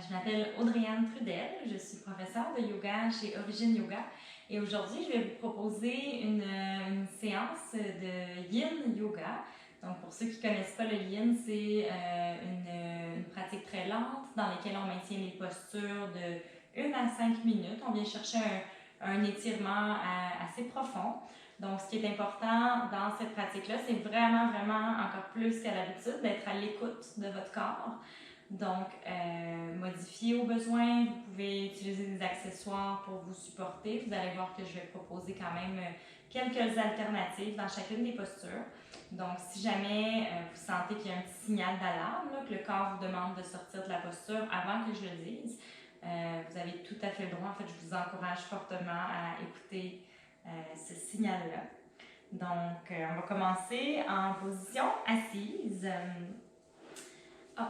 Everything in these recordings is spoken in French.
Je m'appelle Audrey-Anne Trudel, je suis professeure de yoga chez Origine Yoga et aujourd'hui je vais vous proposer une séance de Yin Yoga. Donc pour ceux qui ne connaissent pas le Yin, c'est une pratique très lente dans laquelle on maintient les postures de 1 à 5 minutes. On vient chercher un étirement assez profond. Donc, ce qui est important dans cette pratique-là, c'est vraiment encore plus qu'à l'habitude d'être à l'écoute de votre corps. Donc, modifier au besoin, vous pouvez utiliser des accessoires pour vous supporter. Vous allez voir que je vais proposer quand même quelques alternatives dans chacune des postures. Donc, si jamais vous sentez qu'il y a un petit signal d'alarme, que le corps vous demande de sortir de la posture avant que je le dise, vous avez tout à fait le droit. En fait, je vous encourage fortement à écouter ce signal-là. Donc, on va commencer en position assise.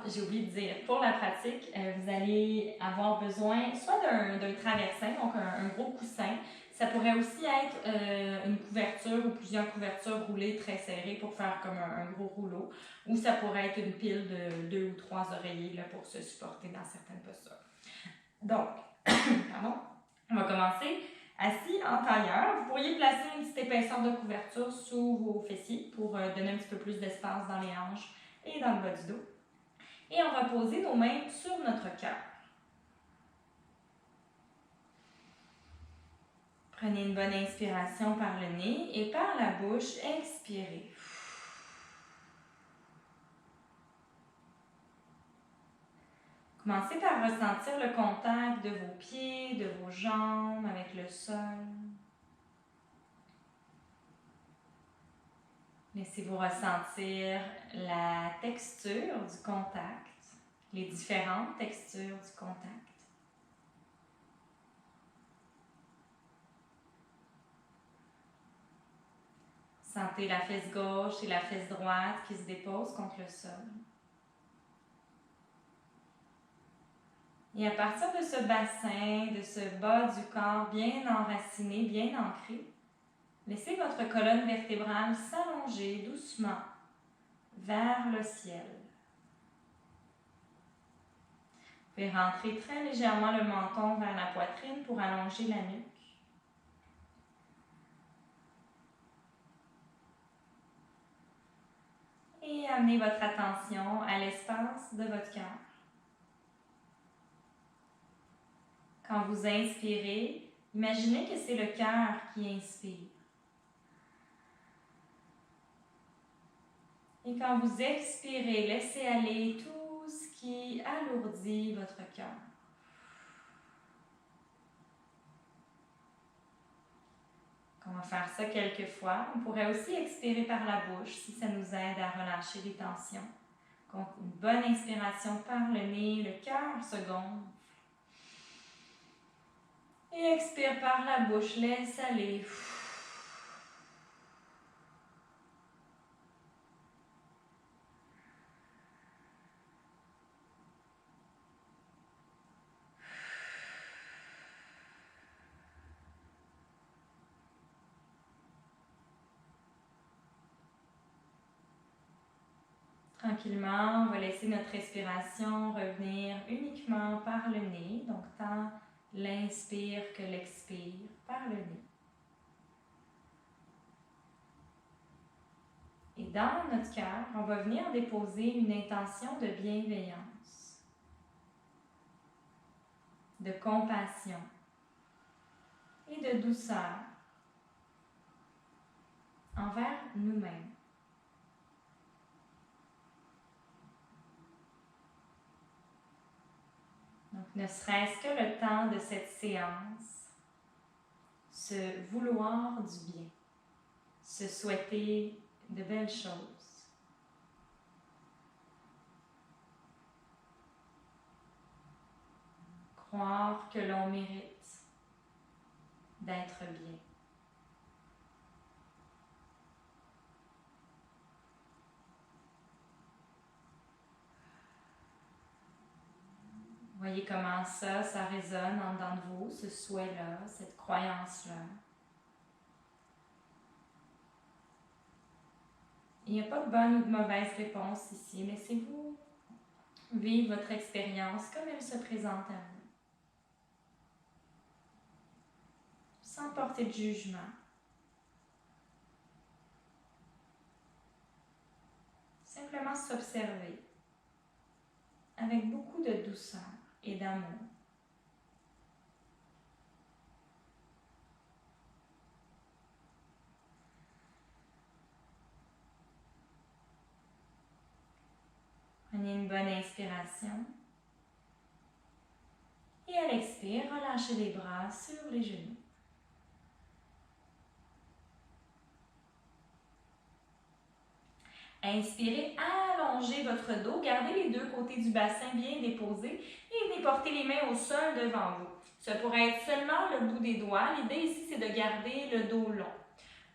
J'ai oublié de dire, pour la pratique, vous allez avoir besoin soit d'un traversin, donc un gros coussin. Ça pourrait aussi être une couverture ou plusieurs couvertures roulées très serrées pour faire comme un gros rouleau. Ou ça pourrait être une pile de 2 ou 3 oreillers là, pour se supporter dans certaines postures. Donc, pardon, on va commencer assis en tailleur. Vous pourriez placer une petite épaisseur de couverture sous vos fessiers pour donner un petit peu plus d'espace dans les hanches et dans le bas du dos. Et on va poser nos mains sur notre cœur. Prenez une bonne inspiration par le nez et par la bouche, expirez. Commencez par ressentir le contact de vos pieds, de vos jambes avec le sol. Laissez-vous ressentir la texture du contact, les différentes textures du contact. Sentez la fesse gauche et la fesse droite qui se déposent contre le sol. Et à partir de ce bassin, de ce bas du corps bien enraciné, bien ancré, laissez votre colonne vertébrale s'allonger doucement vers le ciel. Vous pouvez rentrer très légèrement le menton vers la poitrine pour allonger la nuque. Et amenez votre attention à l'espace de votre cœur. Quand vous inspirez, imaginez que c'est le cœur qui inspire. Et quand vous expirez, laissez aller tout ce qui alourdit votre cœur. On va faire ça quelques fois. On pourrait aussi expirer par la bouche si ça nous aide à relâcher les tensions. Donc, une bonne inspiration par le nez, le cœur se gonfle. Et expire par la bouche, laisse aller. Tranquillement, on va laisser notre respiration revenir uniquement par le nez, donc tant l'inspire que l'expire par le nez. Et dans notre cœur, on va venir déposer une intention de bienveillance, de compassion et de douceur envers nous-mêmes. Donc, ne serait-ce que le temps de cette séance, se vouloir du bien, se souhaiter de belles choses. Croire que l'on mérite d'être bien. Voyez comment ça résonne en dedans de vous, ce souhait-là, cette croyance-là. Il n'y a pas de bonne ou de mauvaise réponse ici. Laissez-vous vivre votre expérience comme elle se présente à vous, sans porter de jugement. Simplement s'observer avec beaucoup de douceur et d'amour. Prenez une bonne inspiration. Et à l'expire, relâchez les bras sur les genoux. Inspirez, allongez votre dos, gardez les deux côtés du bassin bien déposés et déportez les mains au sol devant vous. Ça pourrait être seulement le bout des doigts. L'idée ici, c'est de garder le dos long.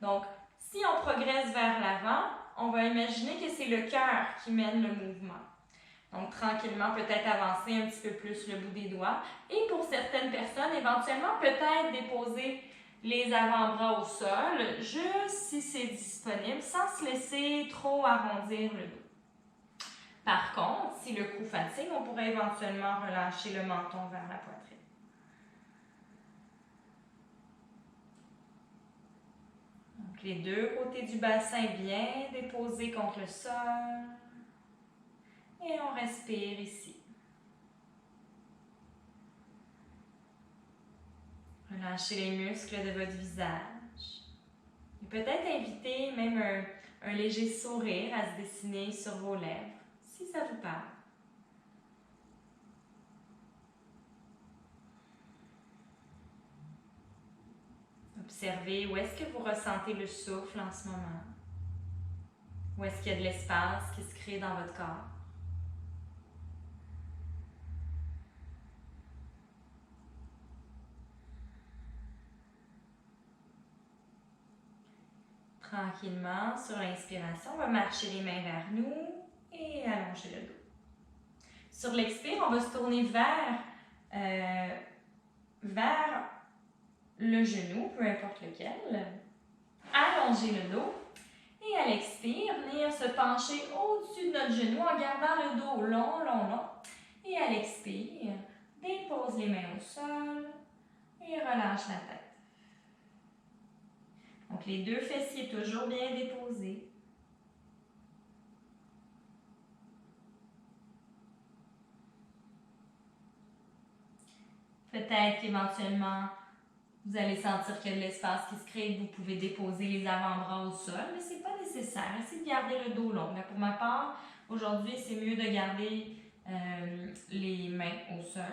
Donc, si on progresse vers l'avant, on va imaginer que c'est le cœur qui mène le mouvement. Donc, tranquillement, peut-être avancer un petit peu plus le bout des doigts. Et pour certaines personnes, éventuellement, peut-être déposer les avant-bras au sol, juste si c'est disponible, sans se laisser trop arrondir le dos. Par contre, si le cou fatigue, on pourrait éventuellement relâcher le menton vers la poitrine. Donc, les deux côtés du bassin bien déposés contre le sol. Et on respire ici. Relâchez les muscles de votre visage. Et peut-être inviter même un léger sourire à se dessiner sur vos lèvres, si ça vous parle. Observez où est-ce que vous ressentez le souffle en ce moment. Où est-ce qu'il y a de l'espace qui se crée dans votre corps. Tranquillement, sur l'inspiration, on va marcher les mains vers nous et allonger le dos. Sur l'expire, on va se tourner vers le genou, peu importe lequel. Allonger le dos. Et à l'expire, venir se pencher au-dessus de notre genou en gardant le dos long, long, long. Et à l'expire, dépose les mains au sol et relâche la tête. Donc, les deux fessiers toujours bien déposés. Peut-être qu'éventuellement, vous allez sentir qu'il y a de l'espace qui se crée, vous pouvez déposer les avant-bras au sol, mais ce n'est pas nécessaire. Essayez de garder le dos long. Mais pour ma part, aujourd'hui, c'est mieux de garder les mains au sol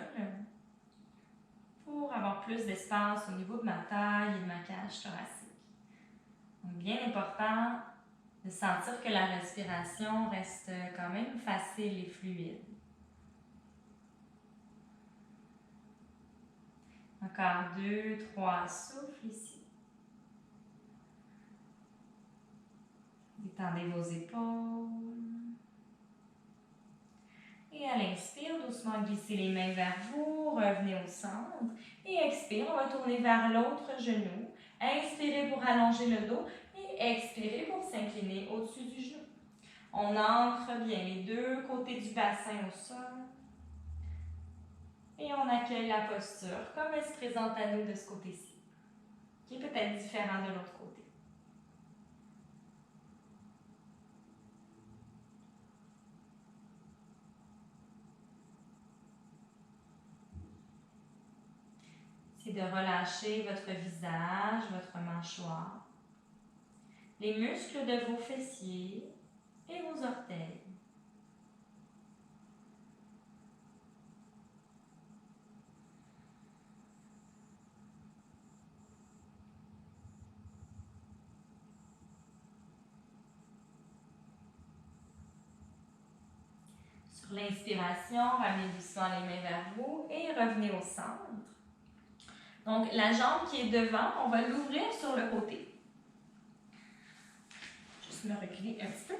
pour avoir plus d'espace au niveau de ma taille et de ma cage thoracique. Donc, bien important de sentir que la respiration reste quand même facile et fluide. Encore 2, 3 souffles ici. Détendez vos épaules. Et à l'inspire, doucement glissez les mains vers vous, revenez au centre. Et expire, on va tourner vers l'autre genou. Inspirez pour allonger le dos et expirez pour s'incliner au-dessus du genou. On ancre bien les deux côtés du bassin au sol. Et on accueille la posture comme elle se présente à nous de ce côté-ci, qui est peut-être différent de l'autre côté. C'est de relâcher votre visage, votre mâchoire, les muscles de vos fessiers et vos orteils. Sur l'inspiration, ramenez doucement les mains vers vous et revenez au centre. Donc, la jambe qui est devant, on va l'ouvrir sur le côté. Juste me reculer un petit peu.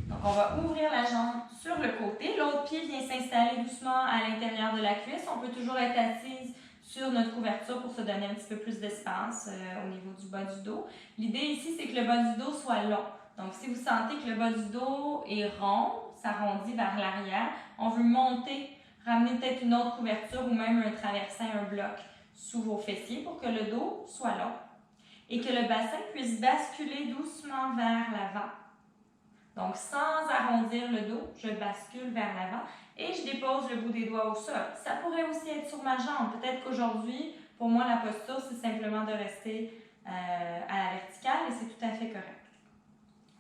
Donc, on va ouvrir la jambe sur le côté. L'autre pied vient s'installer doucement à l'intérieur de la cuisse. On peut toujours être assise sur notre couverture pour se donner un petit peu plus d'espace au niveau du bas du dos. L'idée ici, c'est que le bas du dos soit long. Donc, si vous sentez que le bas du dos est rond, s'arrondit vers l'arrière, On veut monter, ramener peut-être une autre couverture ou même un traversin, un bloc sous vos fessiers pour que le dos soit long et que le bassin puisse basculer doucement vers l'avant. Donc, sans arrondir le dos, je bascule vers l'avant et je dépose le bout des doigts au sol. Ça pourrait aussi être sur ma jambe. Peut-être qu'aujourd'hui, pour moi, la posture, c'est simplement de rester à la verticale et c'est tout à fait correct.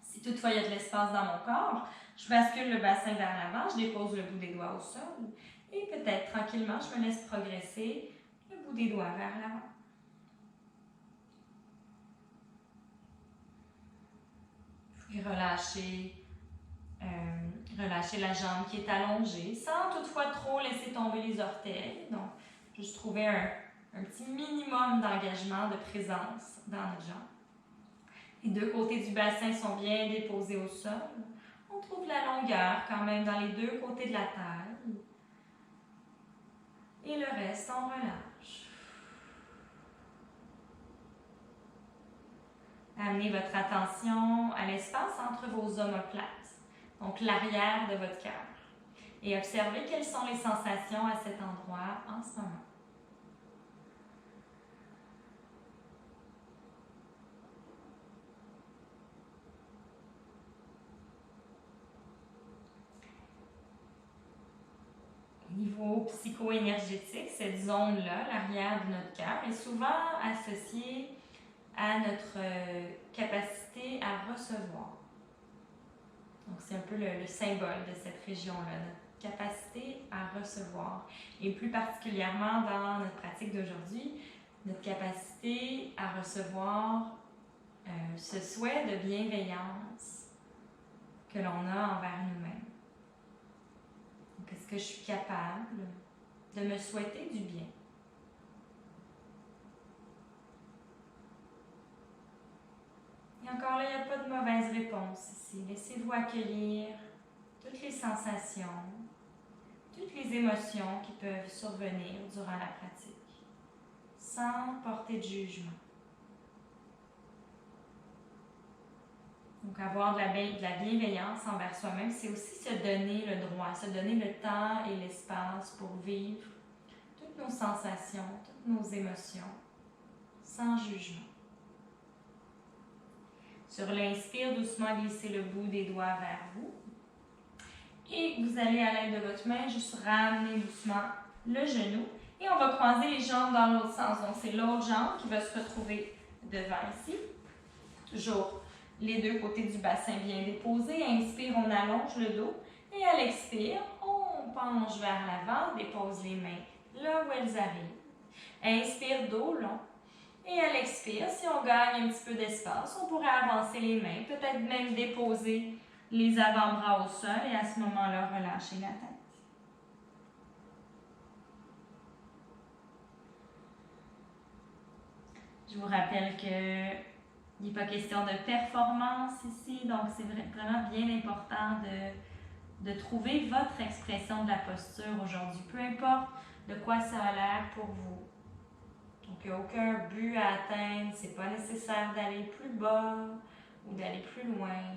Si toutefois il y a de l'espace dans mon corps, je bascule le bassin vers l'avant, je dépose le bout des doigts au sol et peut-être tranquillement, je me laisse progresser le bout des doigts vers l'avant. Puis relâcher la jambe qui est allongée sans toutefois trop laisser tomber les orteils. Donc, juste trouver un petit minimum d'engagement, de présence dans notre jambe. Les deux côtés du bassin sont bien déposés au sol. On trouve la longueur quand même dans les deux côtés de la taille. Et le reste, on relâche. Amenez votre attention à l'espace entre vos omoplates, donc l'arrière de votre cœur. Et observez quelles sont les sensations à cet endroit en ce moment. Au niveau psycho-énergétique, cette zone-là, l'arrière de notre cœur, est souvent associée à notre capacité à recevoir. Donc, c'est un peu le symbole de cette région-là, notre capacité à recevoir. Et plus particulièrement dans notre pratique d'aujourd'hui, notre capacité à recevoir ce souhait de bienveillance que l'on a envers nous-mêmes. Donc, est-ce que je suis capable de me souhaiter du bien? Et encore là, il n'y a pas de mauvaise réponse ici. Laissez-vous accueillir toutes les sensations, toutes les émotions qui peuvent survenir durant la pratique, sans porter de jugement. Donc, avoir de la bienveillance envers soi-même, c'est aussi se donner le droit, se donner le temps et l'espace pour vivre toutes nos sensations, toutes nos émotions, sans jugement. Sur l'inspire, doucement glisser le bout des doigts vers vous. Et vous allez, à l'aide de votre main, juste ramener doucement le genou. Et on va croiser les jambes dans l'autre sens. Donc, c'est l'autre jambe qui va se retrouver devant ici. Toujours les deux côtés du bassin bien déposés. Inspire, on allonge le dos. Et à l'expire, on penche vers l'avant, dépose les mains là où elles arrivent. Inspire, dos long. Et à l'expire, si on gagne un petit peu d'espace, on pourrait avancer les mains, peut-être même déposer les avant-bras au sol et à ce moment-là, relâcher la tête. Je vous rappelle qu'il n'est pas question de performance ici, donc c'est vraiment bien important de trouver votre expression de la posture aujourd'hui, peu importe de quoi ça a l'air pour vous. Donc, il n'y a aucun but à atteindre, c'est pas nécessaire d'aller plus bas ou d'aller plus loin.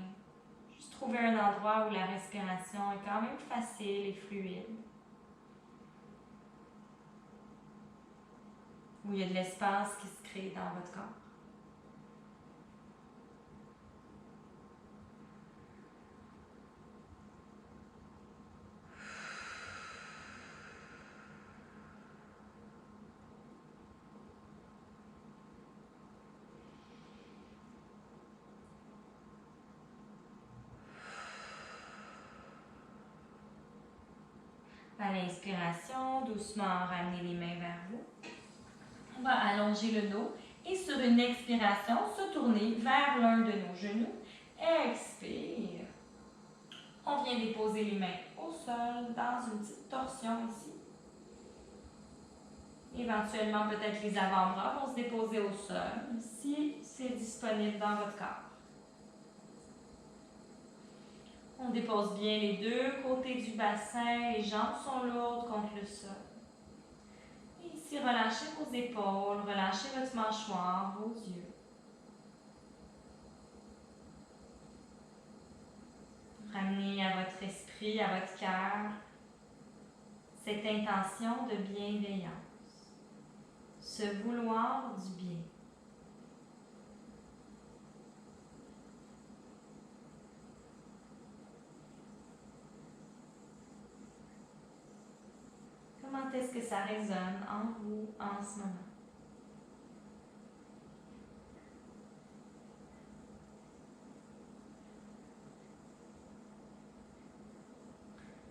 Juste trouver un endroit où la respiration est quand même facile et fluide. Où il y a de l'espace qui se crée dans votre corps. À l'inspiration, doucement ramenez les mains vers vous. On va allonger le dos et sur une expiration, se tourner vers l'un de nos genoux. Expire. On vient déposer les mains au sol dans une petite torsion ici. Éventuellement, peut-être les avant-bras vont se déposer au sol si c'est disponible dans votre corps. On dépose bien les deux côtés du bassin, les jambes sont lourdes contre le sol. Et ici, relâchez vos épaules, relâchez votre mâchoire, vos yeux. Ramenez à votre esprit, à votre cœur, cette intention de bienveillance, ce vouloir du bien. Comment est-ce que ça résonne en vous en ce moment?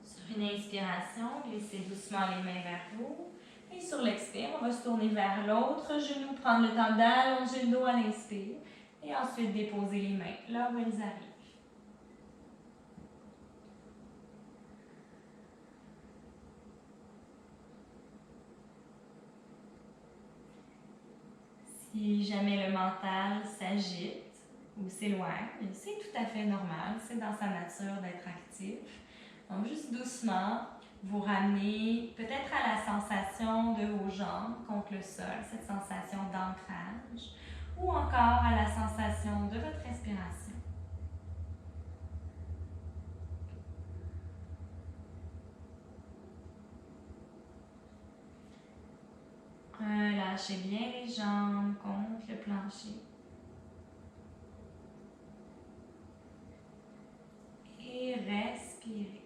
Sur une inspiration, glissez doucement les mains vers vous. Et sur l'expire, on va se tourner vers l'autre genou, prendre le temps d'allonger le dos à l'inspire. Et ensuite déposer les mains là où elles arrivent. Si jamais le mental s'agite ou s'éloigne, c'est tout à fait normal, c'est dans sa nature d'être actif. Donc juste doucement, vous ramenez peut-être à la sensation de vos jambes contre le sol, cette sensation d'ancrage, ou encore à la sensation de votre respiration. Relâchez bien les jambes contre le plancher. Et respirez.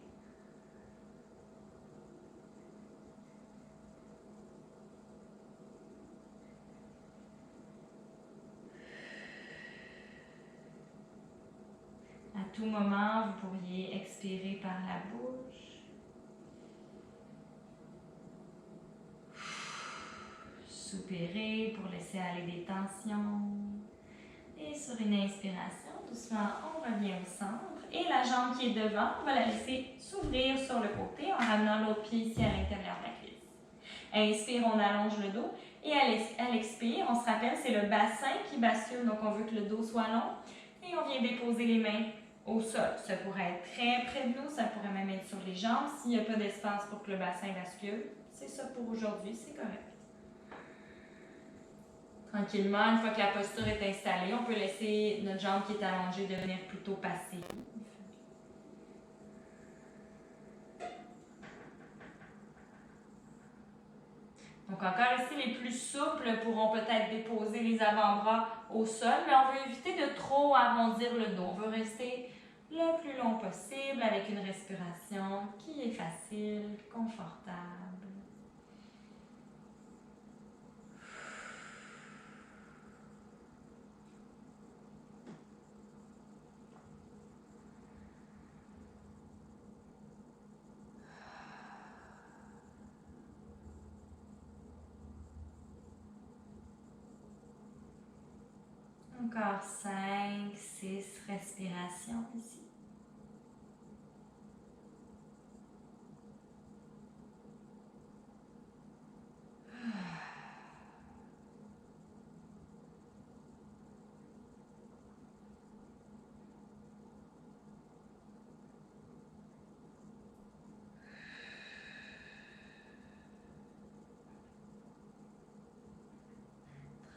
À tout moment, vous pourriez expirer par la bouche. Soupirer pour laisser aller des tensions. Et sur une inspiration, doucement, on revient au centre. Et la jambe qui est devant, on va la laisser s'ouvrir sur le côté en ramenant l'autre pied ici à l'intérieur de la cuisse. Inspire, on allonge le dos. Et à l'expire, on se rappelle, c'est le bassin qui bascule, donc on veut que le dos soit long. Et on vient déposer les mains au sol. Ça pourrait être très près de nous, ça pourrait même être sur les jambes. S'il n'y a pas d'espace pour que le bassin bascule, c'est ça pour aujourd'hui, c'est correct. Tranquillement, une fois que la posture est installée, on peut laisser notre jambe qui est allongée devenir plutôt passive. Donc encore ici, les plus souples pourront peut-être déposer les avant-bras au sol, mais on veut éviter de trop arrondir le dos. On veut rester le plus long possible avec une respiration qui est facile, confortable. Encore 5, 6 respirations ici.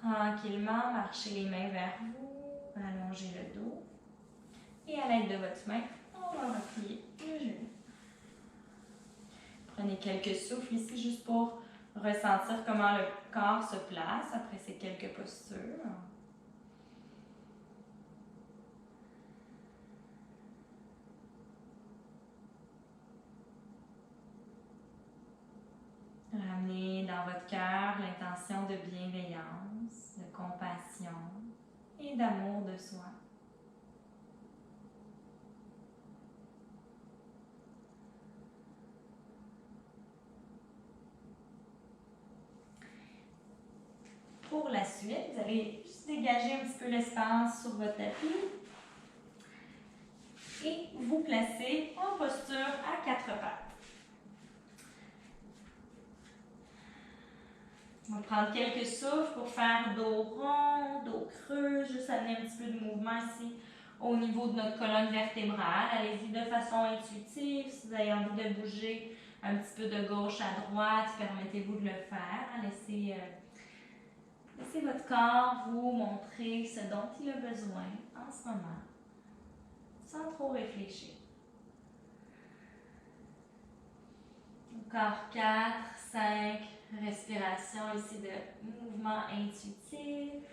Tranquillement, marchez les mains vers vous, allongez le dos. Et à l'aide de votre main, on va replier le genou. Prenez quelques souffles ici juste pour ressentir comment le corps se place après ces quelques postures. Ramenez dans votre cœur l'intention de bienveillance, de compassion et d'amour de soi. Pour la suite, vous allez juste dégager un petit peu l'espace sur votre tapis et vous placer en posture à quatre pattes. On va prendre quelques souffles pour faire dos rond, dos creux, juste amener un petit peu de mouvement ici au niveau de notre colonne vertébrale. Allez-y de façon intuitive. Si vous avez envie de bouger un petit peu de gauche à droite, permettez-vous de le faire. Laissez votre corps vous montrer ce dont il a besoin en ce moment, sans trop réfléchir. Encore 4, 5 respirations ici de mouvement intuitif.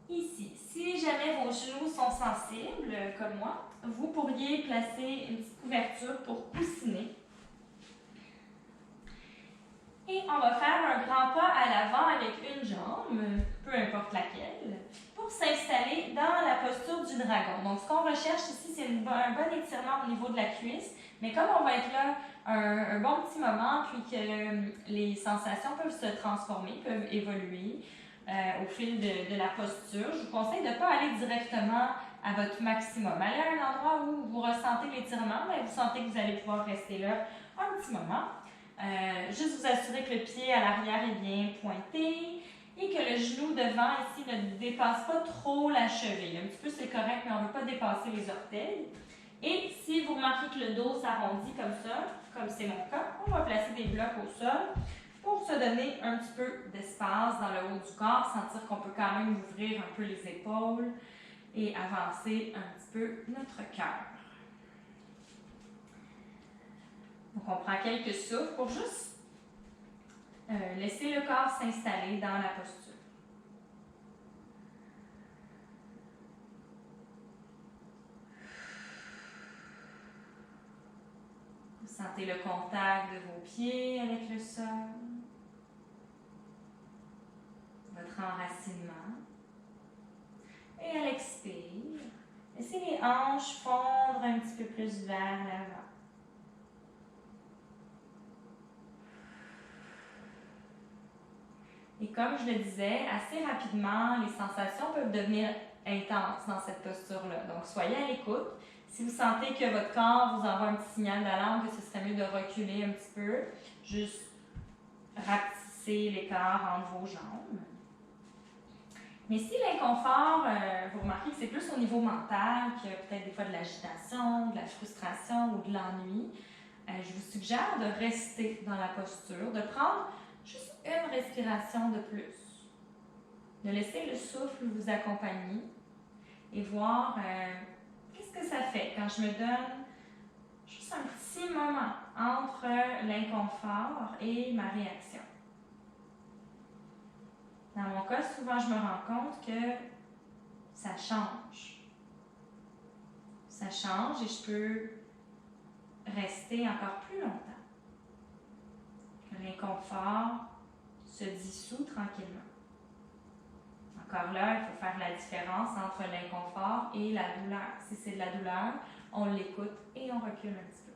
Ici, si jamais vos genoux sont sensibles, comme moi, vous pourriez placer une petite couverture pour coussiner. Et on va faire un grand pas à l'avant avec une jambe, peu importe laquelle, pour s'installer dans la posture du dragon. Donc, ce qu'on recherche ici, c'est un bon étirement au niveau de la cuisse, mais comme on va être là un bon petit moment, puis que les sensations peuvent se transformer, peuvent évoluer au fil de la posture, je vous conseille de ne pas aller directement à votre maximum. Allez à un endroit où vous ressentez l'étirement, mais vous sentez que vous allez pouvoir rester là un petit moment. Juste vous assurer que le pied à l'arrière est bien pointé et que le genou devant ici ne dépasse pas trop la cheville. Un petit peu c'est correct, mais on ne veut pas dépasser les orteils. Et si vous remarquez que le dos s'arrondit comme ça, comme c'est mon cas, on va placer des blocs au sol pour se donner un petit peu d'espace dans le haut du corps, sentir qu'on peut quand même ouvrir un peu les épaules et avancer un petit peu notre cœur. Donc, on prend quelques souffles pour juste laisser le corps s'installer dans la posture. Vous sentez le contact de vos pieds avec le sol, votre enracinement. Et à l'expire, laissez les hanches fondre un petit peu plus vers l'avant. Et comme je le disais, assez rapidement, les sensations peuvent devenir intenses dans cette posture-là. Donc, soyez à l'écoute. Si vous sentez que votre corps vous envoie un petit signal d'alarme, que ce serait mieux de reculer un petit peu, juste rapetissez l'écart entre vos jambes. Mais si l'inconfort, vous remarquez que c'est plus au niveau mental, qu'il y a peut-être des fois de l'agitation, de la frustration ou de l'ennui, je vous suggère de rester dans la posture, de prendre juste une respiration de plus. De laisser le souffle vous accompagner et voir qu'est-ce que ça fait quand je me donne juste un petit moment entre l'inconfort et ma réaction. Dans mon cas, souvent, je me rends compte que ça change. Ça change et je peux rester encore plus longtemps. L'inconfort se dissout tranquillement. Encore là, il faut faire la différence entre l'inconfort et la douleur. Si c'est de la douleur, on l'écoute et on recule un petit peu.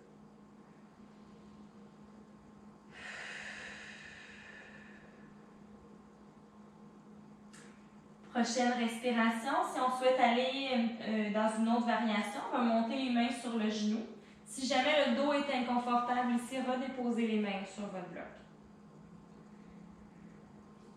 Prochaine respiration, si on souhaite aller dans une autre variation, on va monter les mains sur le genou. Si jamais le dos est inconfortable ici, redéposez les mains sur votre bloc.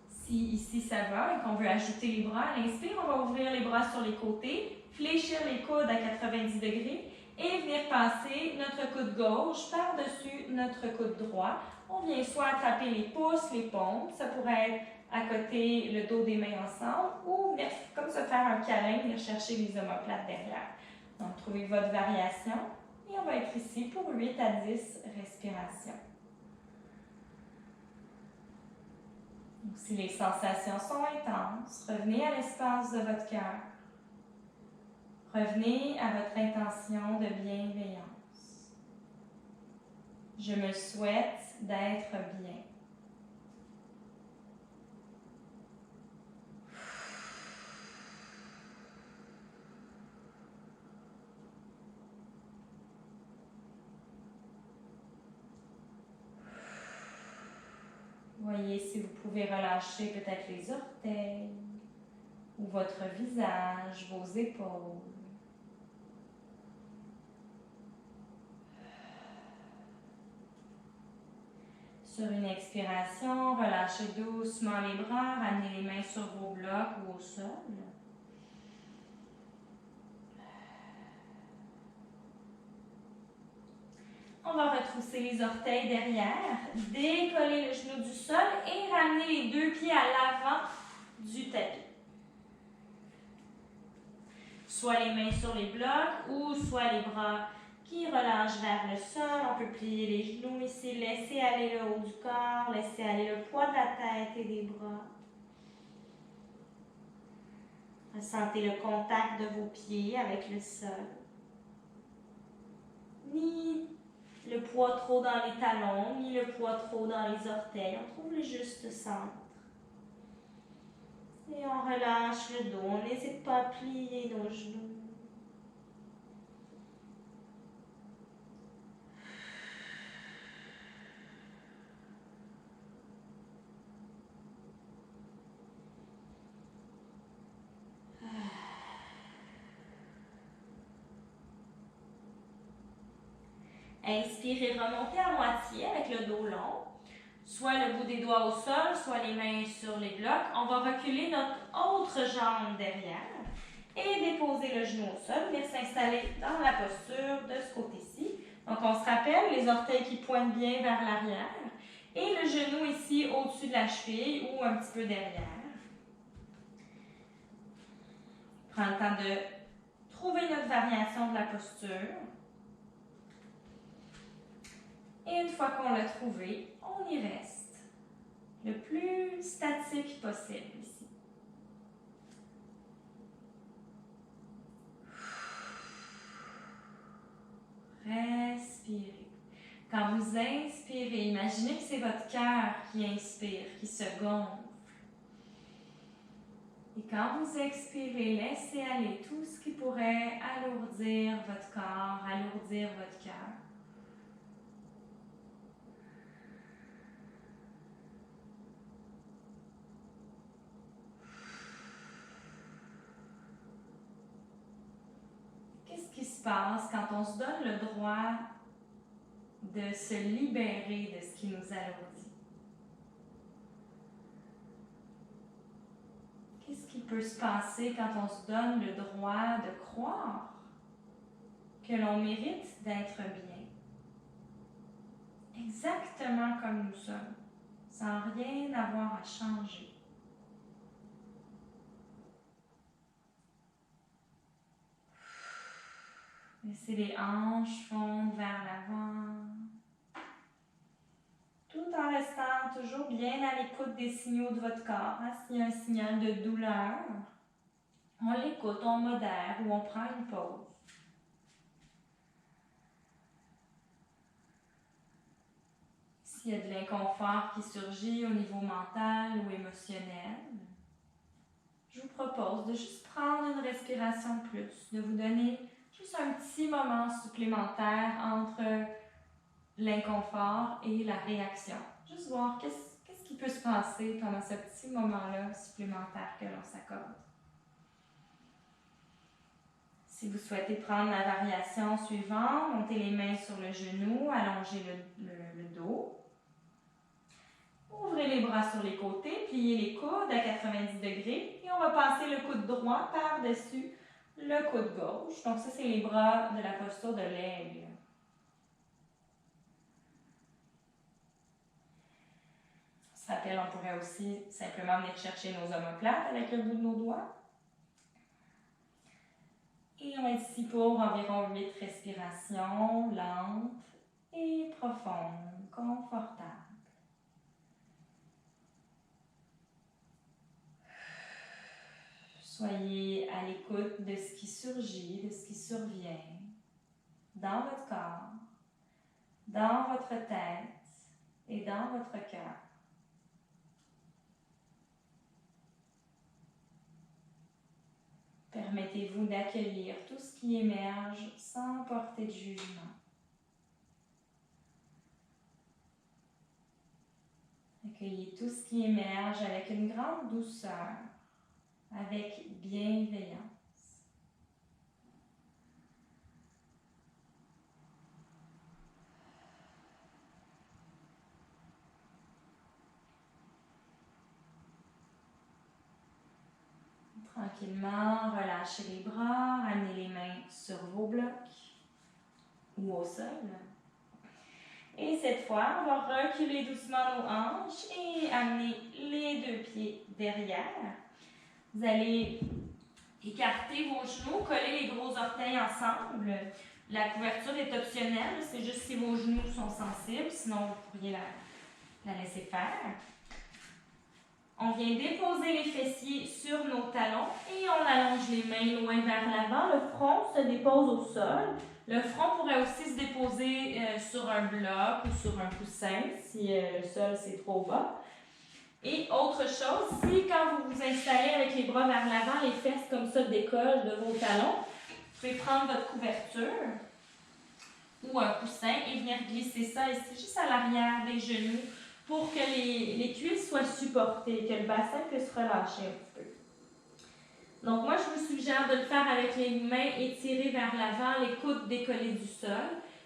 Si ici ça va et qu'on veut ajouter les bras, à l'inspire, on va ouvrir les bras sur les côtés, fléchir les coudes à 90 degrés et venir passer notre coude gauche par-dessus notre coude droit. On vient soit attraper les pouces, les paumes, ça pourrait être à côté le dos des mains ensemble ou venir comme se faire un câlin, venir chercher les omoplates derrière. Donc, trouvez votre variation et on va être ici pour 8 à 10 respirations. Donc, si les sensations sont intenses, revenez à l'espace de votre cœur. Revenez à votre intention de bienveillance. Je me souhaite d'être bien. Voyez si vous pouvez relâcher peut-être les orteils ou votre visage, vos épaules. Sur une expiration, relâchez doucement les bras, ramenez les mains sur vos blocs ou au sol. On va retrousser les orteils derrière, décoller le genou du sol et ramener les deux pieds à l'avant du tapis. Soit les mains sur les blocs ou soit les bras qui relâchent vers le sol. On peut plier les genoux ici, laisser aller le haut du corps, laisser aller le poids de la tête et des bras. Ressentez le contact de vos pieds avec le sol. Ni le poids trop dans les talons, ni le poids trop dans les orteils. On trouve le juste centre. Et on relâche le dos. On n'hésite pas à plier nos genoux. Inspirez, remontez à moitié avec le dos long. Soit le bout des doigts au sol, soit les mains sur les blocs. On va reculer notre autre jambe derrière et déposer le genou au sol. Venir s'installer dans la posture de ce côté-ci. Donc, on se rappelle, les orteils qui pointent bien vers l'arrière et le genou ici au-dessus de la cheville ou un petit peu derrière. Prends le temps de trouver notre variation de la posture. Et une fois qu'on l'a trouvé, on y reste le plus statique possible ici. Respirez. Quand vous inspirez, imaginez que c'est votre cœur qui inspire, qui se gonfle. Et quand vous expirez, laissez aller tout ce qui pourrait alourdir votre corps, alourdir votre cœur. Qu'est-ce qui se passe quand on se donne le droit de se libérer de ce qui nous alourdit? Qu'est-ce qui peut se passer quand on se donne le droit de croire que l'on mérite d'être bien? Exactement comme nous sommes, sans rien avoir à changer. Laissez les hanches fondre vers l'avant, tout en restant toujours bien à l'écoute des signaux de votre corps. S'il y a un signal de douleur, on l'écoute, on modère ou on prend une pause. S'il y a de l'inconfort qui surgit au niveau mental ou émotionnel, je vous propose de juste prendre une respiration de plus, de vous donner juste un petit moment supplémentaire entre l'inconfort et la réaction. Juste voir qu'est-ce qui peut se passer pendant ce petit moment-là supplémentaire que l'on s'accorde. Si vous souhaitez prendre la variation suivante, montez les mains sur le genou, allongez le dos. Ouvrez les bras sur les côtés, pliez les coudes à 90 degrés et on va passer le coude droit par-dessus le coude gauche. Donc ça, c'est les bras de la posture de l'aigle. On se rappelle, on pourrait aussi simplement venir chercher nos omoplates avec le bout de nos doigts. Et on est ici pour environ 8 respirations lentes et profondes, confortables. Soyez à l'écoute de ce qui surgit, de ce qui survient dans votre corps, dans votre tête et dans votre cœur. Permettez-vous d'accueillir tout ce qui émerge sans porter de jugement. Accueillez tout ce qui émerge avec une grande douceur, avec bienveillance. Tranquillement, relâchez les bras, ramenez les mains sur vos blocs ou au sol. Et cette fois, on va reculer doucement nos hanches et amener les deux pieds derrière. Vous allez écarter vos genoux, coller les gros orteils ensemble. La couverture est optionnelle, c'est juste si vos genoux sont sensibles, sinon vous pourriez la laisser faire. On vient déposer les fessiers sur nos talons et on allonge les mains loin vers l'avant. Le front se dépose au sol. Le front pourrait aussi se déposer sur un bloc ou sur un coussin si le sol c'est trop bas. Et autre chose, si quand vous vous installez avec les bras vers l'avant, les fesses comme ça décollent de vos talons, vous pouvez prendre votre couverture ou un coussin et venir glisser ça ici, juste à l'arrière des genoux, pour que les cuisses soient supportées, que le bassin puisse relâcher un petit peu. Donc moi, je vous suggère de le faire avec les mains étirées vers l'avant, les coudes décollés du sol.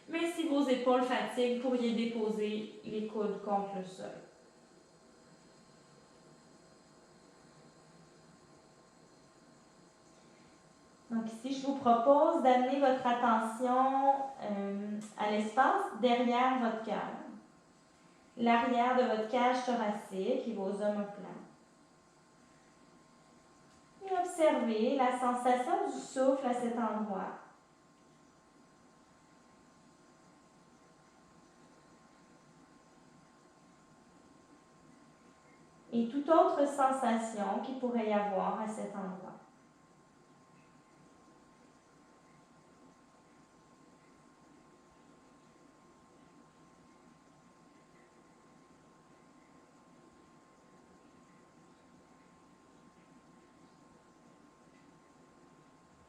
Mais si vos épaules fatiguent, vous pourriez déposer les coudes contre le sol. Donc ici, je vous propose d'amener votre attention à l'espace derrière votre cœur. L'arrière de votre cage thoracique et vos omoplates. Et observez la sensation du souffle à cet endroit. Et toute autre sensation qu'il pourrait y avoir à cet endroit.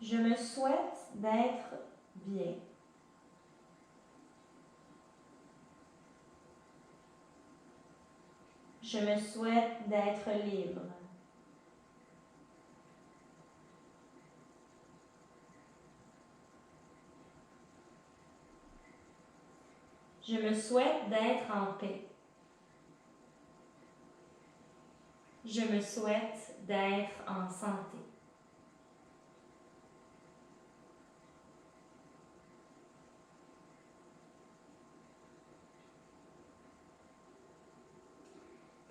Je me souhaite d'être bien. Je me souhaite d'être libre. Je me souhaite d'être en paix. Je me souhaite d'être en santé.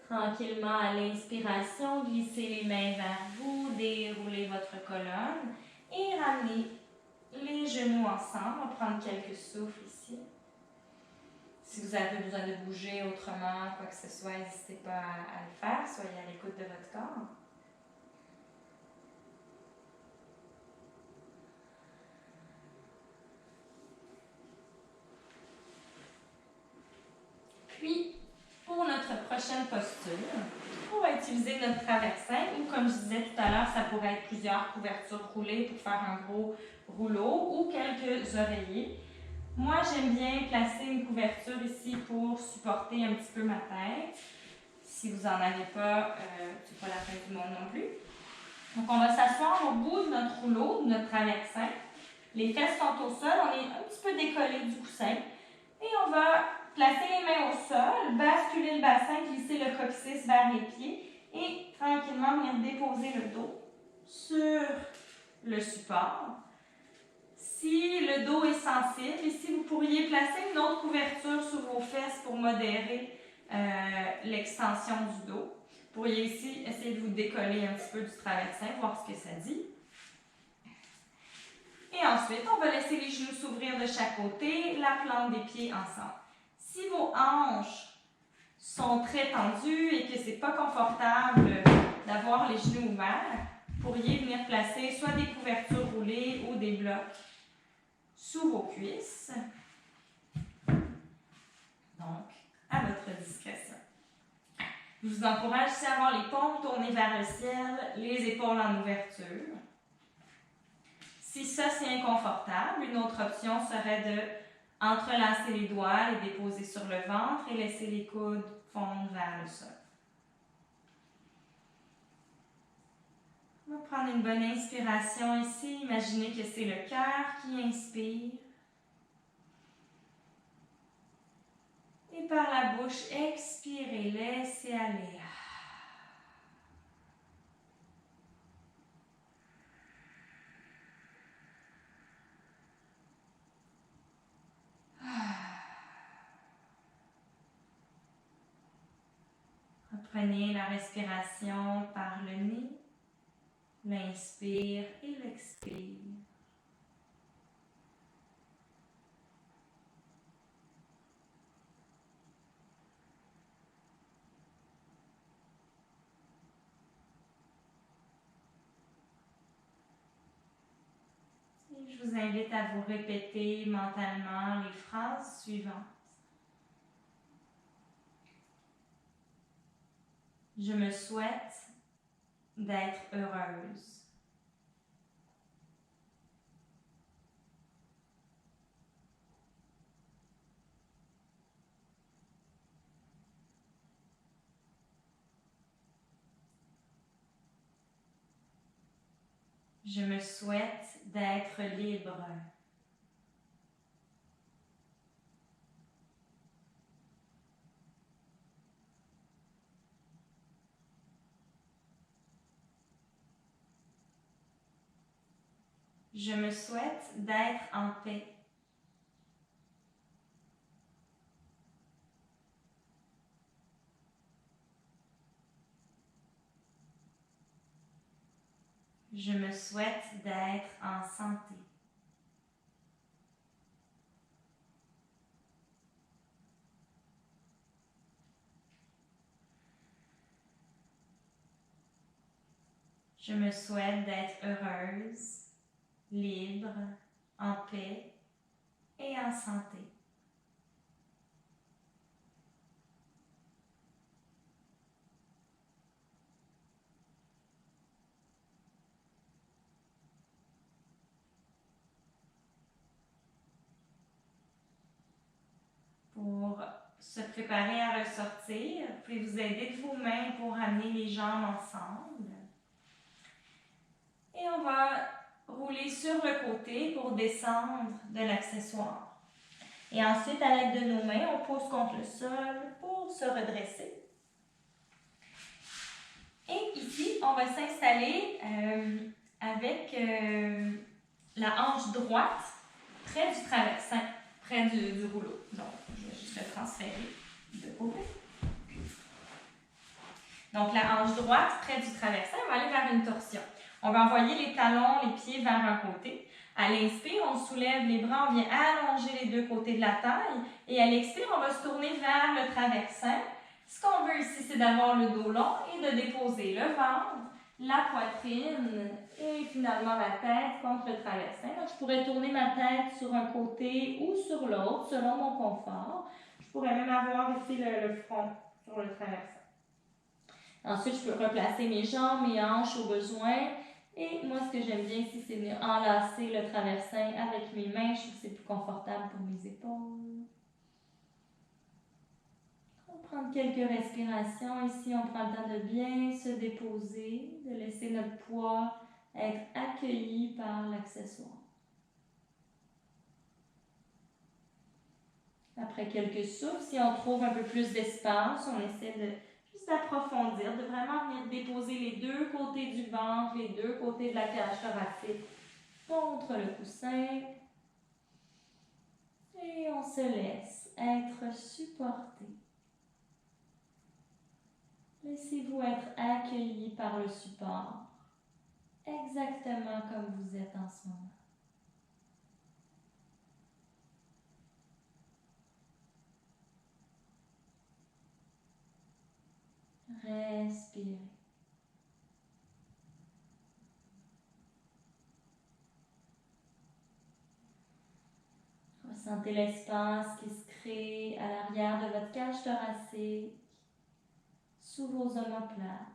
Tranquillement à l'inspiration, glissez les mains vers vous, déroulez votre colonne et ramenez les genoux ensemble. On va prendre quelques souffles ici. Si vous avez besoin de bouger autrement, quoi que ce soit, n'hésitez pas à le faire. Soyez à l'écoute de votre corps. Puis, pour notre prochaine posture, on va utiliser notre traversin ou, comme je disais tout à l'heure, ça pourrait être plusieurs couvertures roulées pour faire un gros rouleau ou quelques oreillers. Moi, j'aime bien placer une couverture ici pour supporter un petit peu ma tête. Si vous n'en avez pas, c'est pas la fin du monde non plus. Donc, on va s'asseoir au bout de notre rouleau, de notre traversin. Les fesses sont au sol, on est un petit peu décollé du coussin. Et on va placer les mains au sol, basculer le bassin, glisser le coccyx vers les pieds et tranquillement venir déposer le dos sur le support. Si le dos est sensible, ici vous pourriez placer une autre couverture sur vos fesses pour modérer l'extension du dos. Vous pourriez ici essayer de vous décoller un petit peu du traversin, voir ce que ça dit. Et ensuite, on va laisser les genoux s'ouvrir de chaque côté, la plante des pieds ensemble. Si vos hanches sont très tendues et que ce n'est pas confortable d'avoir les genoux ouverts, vous pourriez venir placer soit des couvertures roulées ou des blocs sous vos cuisses. Donc, à votre discrétion. Je vous encourage ici à avoir les paumes tournées vers le ciel, les épaules en ouverture. Si ça c'est inconfortable, une autre option serait de entrelacer les doigts, les déposer sur le ventre et laisser les coudes fondre vers le sol. On va prendre une bonne inspiration ici. Imaginez que c'est le cœur qui inspire. Et par la bouche, expirez, laissez aller. Prenez la respiration par le nez, l'inspire et l'expire. Et je vous invite à vous répéter mentalement les phrases suivantes. Je me souhaite d'être heureuse. Je me souhaite d'être libre. Je me souhaite d'être en paix. Je me souhaite d'être en santé. Je me souhaite d'être heureuse, libre, en paix et en santé. Pour se préparer à ressortir, vous pouvez vous aider de vos mains pour amener les jambes ensemble. Et on va rouler sur le côté pour descendre de l'accessoire. Et ensuite, à l'aide de nos mains, on pose contre le sol pour se redresser. Et ici, on va s'installer avec la hanche droite près du traversin, près du rouleau. Donc, je vais juste le transférer de côté. Donc, la hanche droite près du traversin, on va aller vers une torsion. On va envoyer les talons, les pieds vers un côté. À l'inspire, on soulève les bras, on vient allonger les deux côtés de la taille. Et à l'expire, on va se tourner vers le traversin. Ce qu'on veut ici, c'est d'avoir le dos long et de déposer le ventre, la poitrine et finalement la tête contre le traversin. Donc, je pourrais tourner ma tête sur un côté ou sur l'autre, selon mon confort. Je pourrais même avoir ici le front sur le traversin. Ensuite, je peux replacer mes jambes, mes hanches au besoin. Et moi, ce que j'aime bien ici, c'est venir enlacer le traversin avec mes mains. Je trouve que c'est plus confortable pour mes épaules. On va prendre quelques respirations. Ici, on prend le temps de bien se déposer, de laisser notre poids être accueilli par l'accessoire. Après quelques souffles, si on trouve un peu plus d'espace, on essaie de d'approfondir, de vraiment venir déposer les deux côtés du ventre, les deux côtés de la cage thoracique contre le coussin. Et on se laisse être supporté. Laissez-vous être accueilli par le support, exactement comme vous êtes en ce moment. Respirez. Ressentez l'espace qui se crée à l'arrière de votre cage thoracique, sous vos omoplates.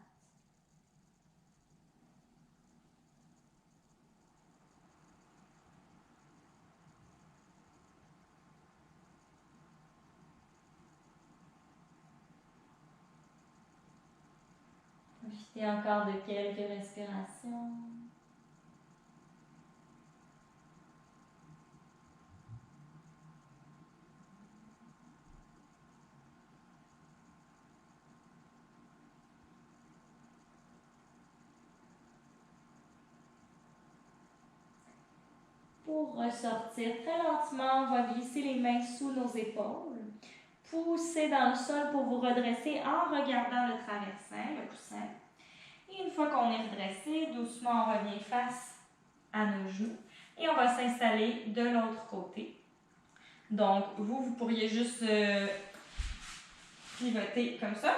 Profitez encore de quelques respirations. Pour ressortir très lentement, on va glisser les mains sous nos épaules. poussez dans le sol pour vous redresser en regardant le traversin, le coussin. Et une fois qu'on est redressé, doucement on revient face à nos genoux et on va s'installer de l'autre côté. Donc, vous pourriez juste pivoter comme ça.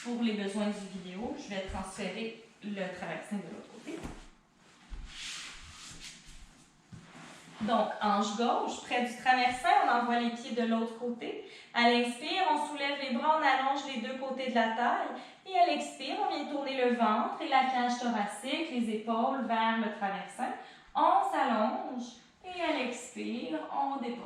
Pour les besoins du vidéo, je vais transférer le traversin de l'autre côté. Donc, hanche gauche, près du traversin, on envoie les pieds de l'autre côté. À l'inspire, on soulève les bras, on allonge les deux côtés de la taille. Et à l'expire, on vient tourner le ventre et la cage thoracique, les épaules vers le traversin. On s'allonge et à l'expire, on dépose.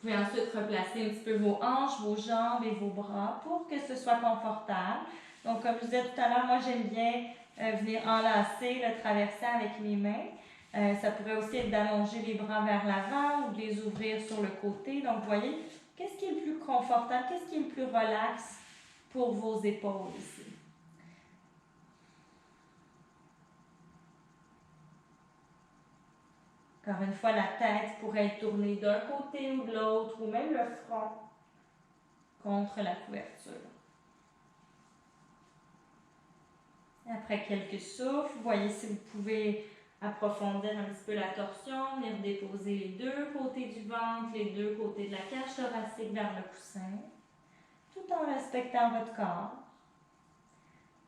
Vous pouvez ensuite replacer un petit peu vos hanches, vos jambes et vos bras pour que ce soit confortable. Donc, comme je disais tout à l'heure, moi j'aime bien venir enlacer le traversin avec mes mains. Ça pourrait aussi être d'allonger les bras vers l'avant ou de les ouvrir sur le côté. Donc, vous voyez, qu'est-ce qui est le plus confortable, qu'est-ce qui est le plus relax pour vos épaules ici? Encore une fois, la tête pourrait être tournée d'un côté ou de l'autre, ou même le front contre la couverture. Après quelques souffles, voyez si vous pouvez approfondir un petit peu la torsion, venir déposer les deux côtés du ventre, les deux côtés de la cage thoracique vers le coussin, tout en respectant votre corps.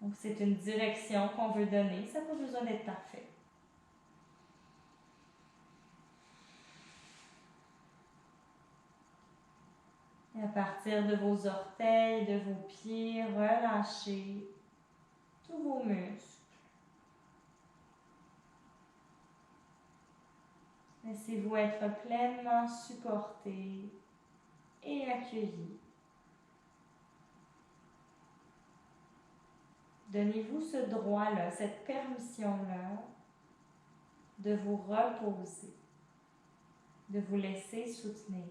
Donc, c'est une direction qu'on veut donner, ça n'a pas besoin d'être parfait. Et à partir de vos orteils, de vos pieds, relâchez tous vos muscles. Laissez-vous être pleinement supporté et accueilli. Donnez-vous ce droit-là, cette permission-là de vous reposer, de vous laisser soutenir.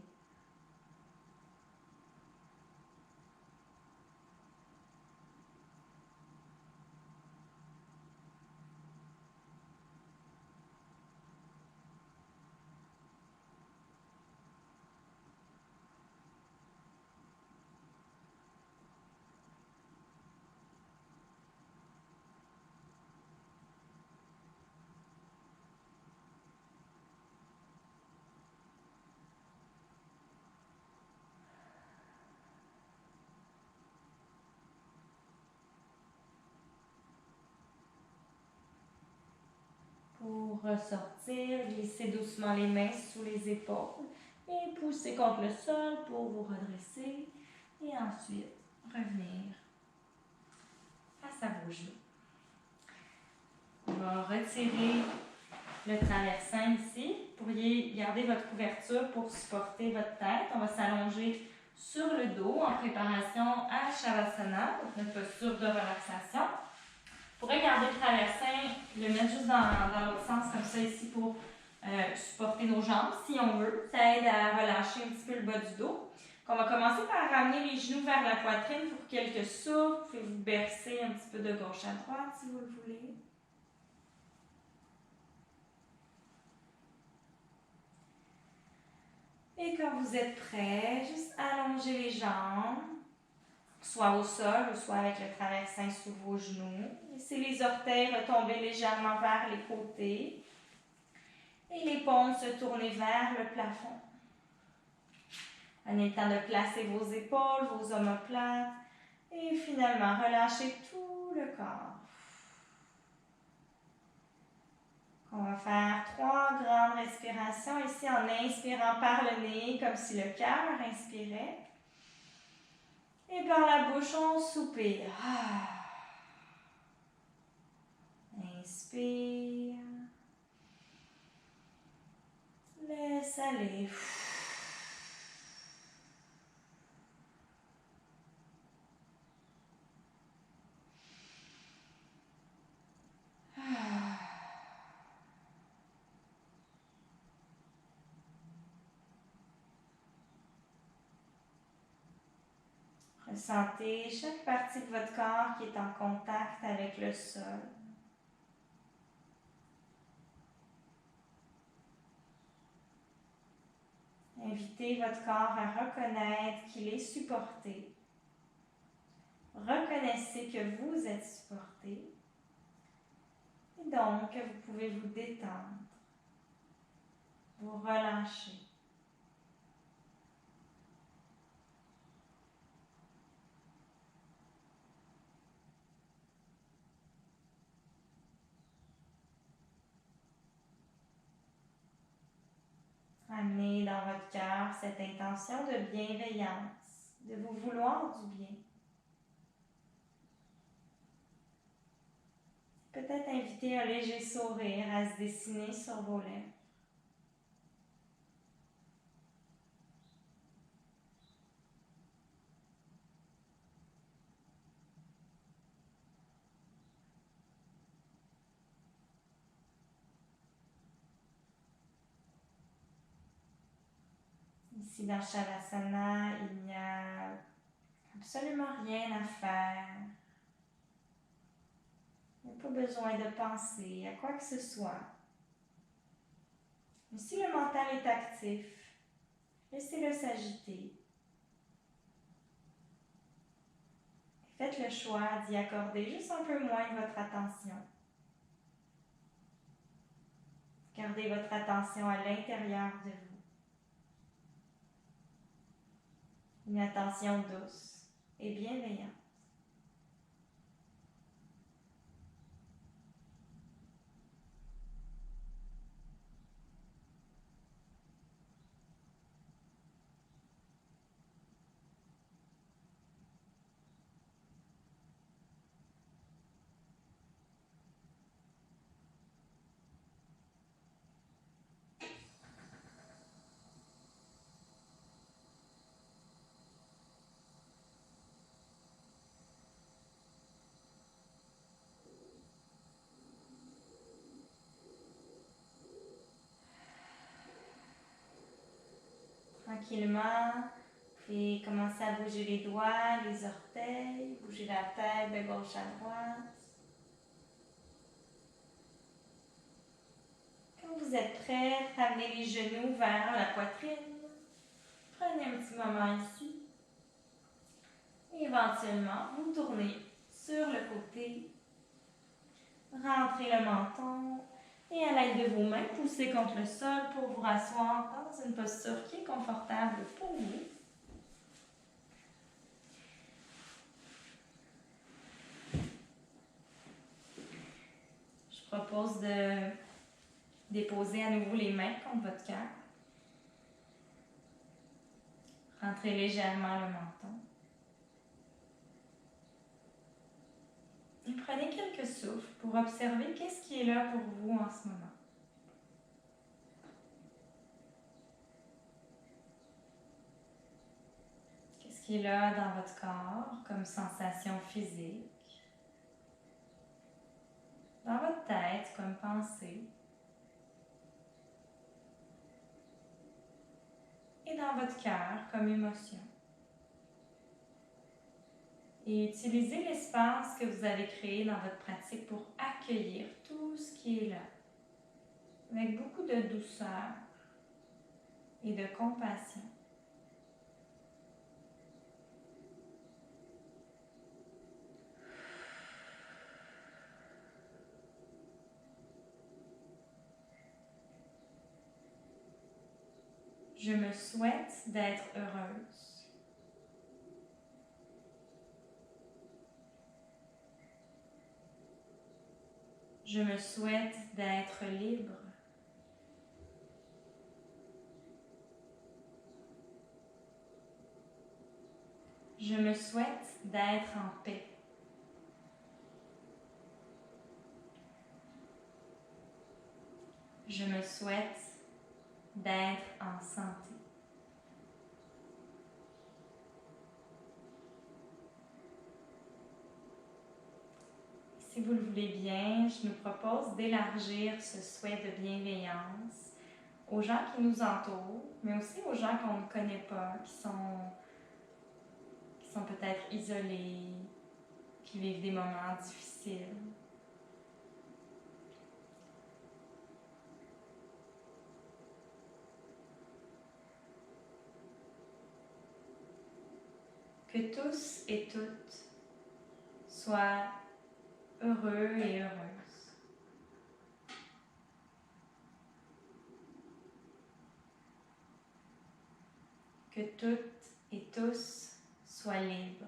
Pour ressortir, glissez doucement les mains sous les épaules et poussez contre le sol pour vous redresser et ensuite revenir face à vos genoux. On va retirer le traversin ici. Vous pourriez garder votre couverture pour supporter votre tête. On va s'allonger sur le dos en préparation à Shavasana, notre posture de relaxation. Vous pourrez garder le traversin, le mettre juste dans l'autre sens comme ça ici pour supporter nos jambes si on veut. Ça aide à relâcher un petit peu le bas du dos. On va commencer par ramener les genoux vers la poitrine pour quelques souffles. Vous pouvez vous bercer un petit peu de gauche à droite si vous le voulez. Et quand vous êtes prêt, juste allongez les jambes, soit au sol ou soit avec le traversin sous vos genoux. Laissez les orteils retomber légèrement vers les côtés et les paumes se tourner vers le plafond. Prenez le temps de placer vos épaules, vos omoplates et finalement relâchez tout le corps. On va faire 3 grandes respirations ici en inspirant par le nez comme si le cœur inspirait. Et par la bouche, on soupire. Inspire. Laisse aller. Ressentez chaque partie de votre corps qui est en contact avec le sol. Invitez votre corps à reconnaître qu'il est supporté. Reconnaissez que vous êtes supporté. Et donc, vous pouvez vous détendre, vous relâcher. Amenez dans votre cœur cette intention de bienveillance, de vous vouloir du bien. Peut-être inviter un léger sourire à se dessiner sur vos lèvres. Ici dans Shavasana, il n'y a absolument rien à faire. Il n'y a pas besoin de penser à quoi que ce soit. Mais si le mental est actif, laissez-le s'agiter. Faites le choix d'y accorder juste un peu moins de votre attention. Gardez votre attention à l'intérieur de vous. Une attention douce et bienveillante. Tranquillement, vous pouvez commencer à bouger les doigts, les orteils, bouger la tête de gauche à droite. Quand vous êtes prêt, ramenez les genoux vers la poitrine. Prenez un petit moment ici. Et éventuellement, vous tournez sur le côté. Rentrez le menton. Et à l'aide de vos mains, poussez contre le sol pour vous rasseoir dans une posture qui est confortable pour vous. Je propose de déposer à nouveau les mains contre votre cœur. Rentrez légèrement le menton. Et prenez quelques souffles pour observer qu'est-ce qui est là pour vous en ce moment. Qu'est-ce qui est là dans votre corps comme sensation physique? Dans votre tête comme pensée? Et dans votre cœur comme émotion? Et utilisez l'espace que vous avez créé dans votre pratique pour accueillir tout ce qui est là, avec beaucoup de douceur et de compassion. Je me souhaite d'être heureuse. Je me souhaite d'être libre. Je me souhaite d'être en paix. Je me souhaite d'être en santé. Si vous le voulez bien, je nous propose d'élargir ce souhait de bienveillance aux gens qui nous entourent, mais aussi aux gens qu'on ne connaît pas, qui sont peut-être isolés, qui vivent des moments difficiles. Que tous et toutes soient heureux et heureuses. Que toutes et tous soient libres.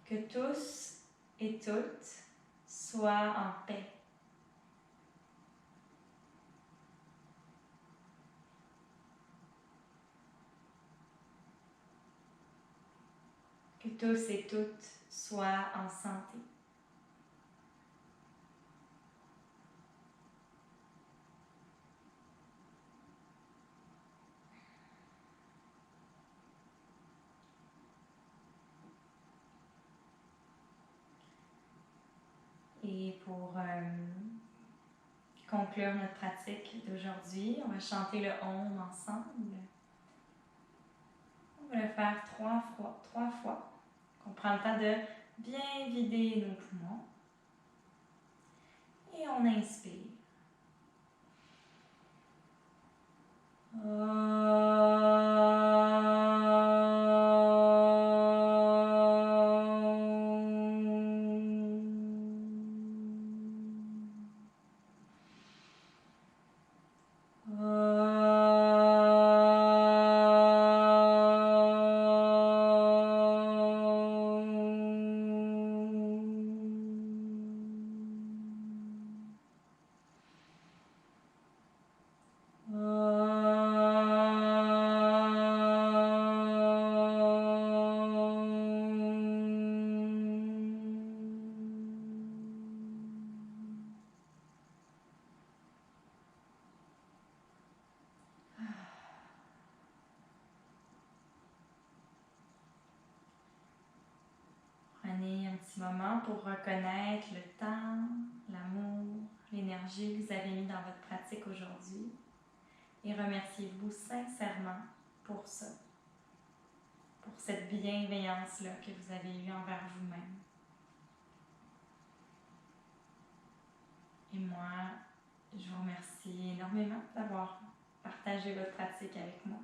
Que tous et toutes soient en paix. Que tous et toutes soient en santé. Et pour conclure notre pratique d'aujourd'hui, on va chanter le Om ensemble. On va le faire trois fois. On prend le temps de bien vider nos poumons. Et on inspire. Prenez un petit moment pour reconnaître le temps, l'amour, l'énergie que vous avez mis dans votre pratique aujourd'hui et remerciez-vous sincèrement pour ça, pour cette bienveillance-là que vous avez eue envers vous-même. Et moi, je vous remercie énormément d'avoir partagé votre pratique avec moi.